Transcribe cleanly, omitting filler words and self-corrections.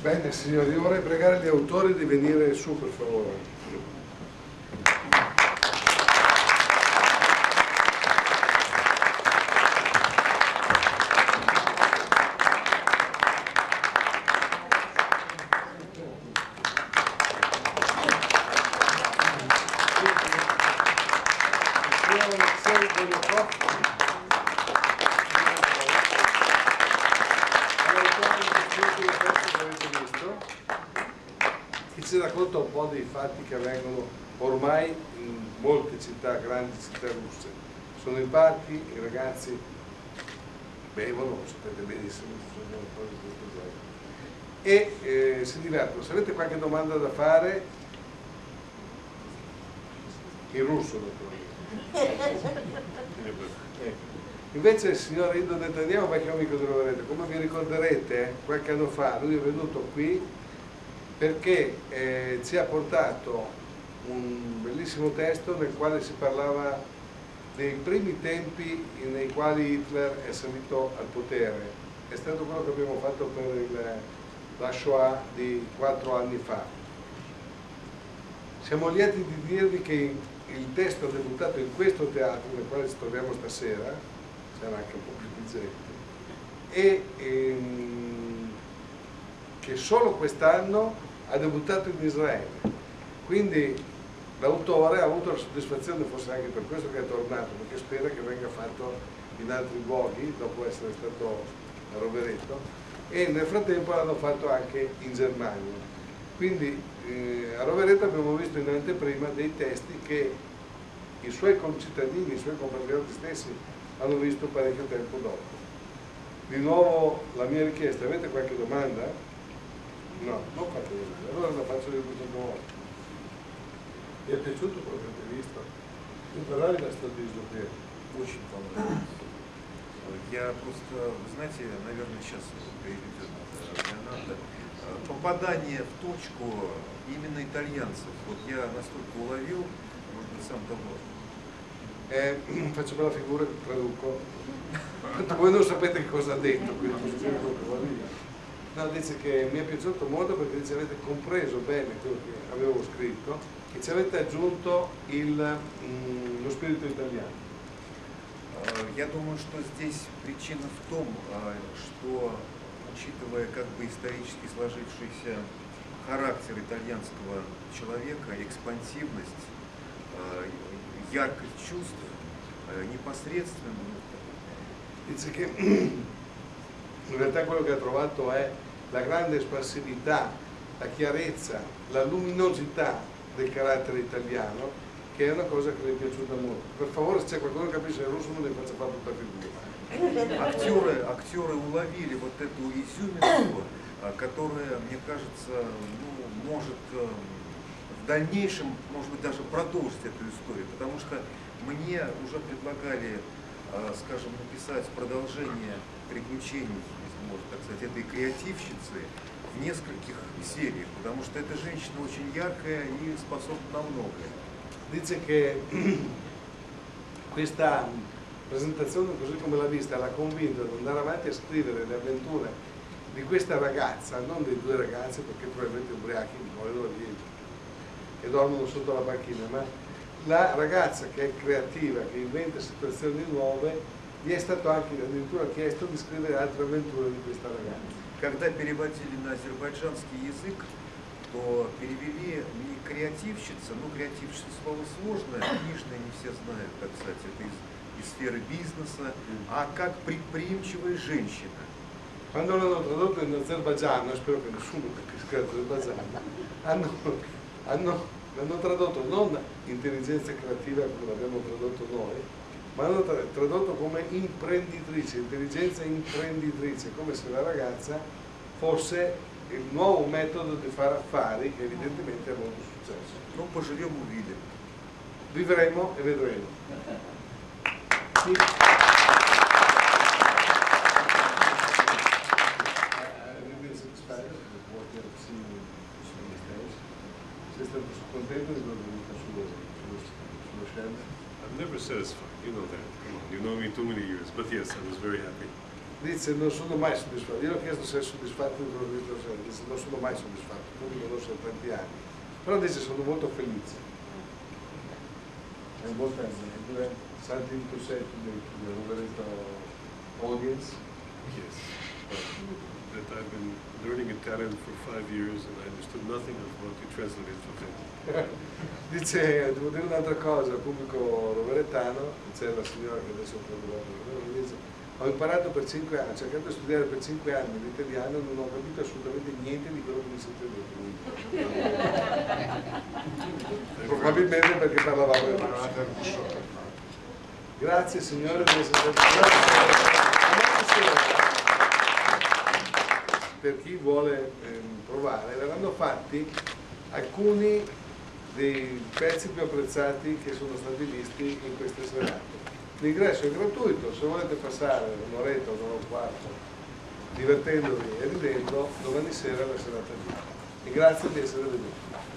Bene signori, io vorrei pregare gli autori di venire su per favore. Ci racconta un po' dei fatti che avvengono ormai in molte città, grandi città russe. Sono i parchi, i ragazzi bevono, lo sapete benissimo, sono cose di questo genere. E si divertono. Se avete qualche domanda da fare, in russo naturalmente. Invece il signor Ido Netanyahu è un vecchio amico di Rovereto, come vi ricorderete qualche anno fa lui è venuto qui perché ci ha portato un bellissimo testo nel quale si parlava dei primi tempi nei quali Hitler è salito al potere. È stato quello che abbiamo fatto per la Shoah di 4 anni fa. Siamo lieti di dirvi che il testo è debuttato in questo teatro nel quale ci troviamo stasera, c'era anche un po' più di gente, e che solo quest'anno ha debuttato in Israele. Quindi l'autore ha avuto la soddisfazione, forse anche per questo che è tornato, perché spera che venga fatto in altri luoghi dopo essere stato a Rovereto, e nel frattempo l'hanno fatto anche in Germania. Quindi a Rovereto abbiamo visto in anteprima dei testi che i suoi concittadini, i suoi compatrioti stessi hanno visto parecchio tempo dopo. Di nuovo la mia richiesta, avete qualche domanda? No, non fate domande, allora la faccio io questo modo. Mi è piaciuto quello che avete visto? Io però sto disdoppiando. Очень понравилось. Я просто, вы знаете, наверное, сейчас перейдет Леонардо. Попадание в точку именно итальянцев. Вот я настолько уловил, может быть, сам того. Faccio quella figura che traduco. Voi non sapete che cosa ha detto, quindi no, dice che mi è piaciuto molto perché dice avete compreso bene quello che avevo scritto e ci avete aggiunto lo spirito italiano. Я думаю, что здесь причина в том, что, учитывая как бы исторически сложившийся характер итальянского человека, экспансивность, яркость чувств, непосредственно. Dice che in realtà quello che ha trovato è la grande espansività, la chiarezza, la luminosità del carattere italiano, che è una cosa che le è piaciuta molto. Per favore, se c'è qualcuno che capisce il russo, non ne faccia fare tutta figura. Актеры уловили вот эту изюминку, которая, мне кажется, ну, может в дальнейшем, может быть, даже продолжить эту историю, потому что мне уже предлагали, скажем, написать продолжение приключений, если можно так сказать, этой креативщицы в нескольких сериях, потому что эта женщина очень яркая и способна на многое. Dice che questa presentazione, così come l'ha vista, l'ha convinto ad andare avanti a scrivere le avventure di questa ragazza, non dei due ragazzi, perché probabilmente ubriachi muoiono lì e dormono sotto la panchina, ma la ragazza che è creativa, che inventa situazioni nuove, gli è stato anche addirittura chiesto di scrivere altre avventure di questa ragazza. Когда переводили на азербайджанский язык, то перевели не креативщица, ну креативщица слово сложное, книжное не все знают, так сказать, это из сферы бизнеса, а как предприимчивая женщина. Quando l'hanno tradotto in azerbaigiano, spero che nessuno capisca azerbaigiano, l'hanno tradotto non intelligenza creativa come l'abbiamo tradotto noi, ma l'hanno tradotto come imprenditrice, intelligenza imprenditrice, come se la ragazza fosse il nuovo metodo di fare affari che evidentemente ha molto successo. Non pоживем увидим. Vivremo e vedremo. Sì. Sei stato contento di aver venuto sullo schermo? I'm never satisfied, you know that. Come on, you know me too many years, but yes, I was very happy. dice non sono mai soddisfatto. Io ho chiesto se è soddisfatto di quello che dice non sono mai soddisfatto, tu mi conosci da tanti anni, però dice sono molto felice. And what has something to say to the Rovereto audience? Yes. That I've been learning Italian for 5 years and I understood nothing of what you translated for me. Dice, devo dire un'altra cosa al pubblico roveretano, c'è la signora che adesso dice, ho imparato per 5 anni, ho cercato di studiare per 5 anni l'italiano e non ho capito assolutamente niente di quello che mi siete detto. Probabilmente perché parlavamo di Grazie signore di essere per chi vuole provare, verranno fatti alcuni dei pezzi più apprezzati che sono stati visti in queste serate. L'ingresso è gratuito, se volete passare un'oretta, un'ora e un quarto divertendovi e ridendo, domani sera la serata lì. E grazie di essere venuti.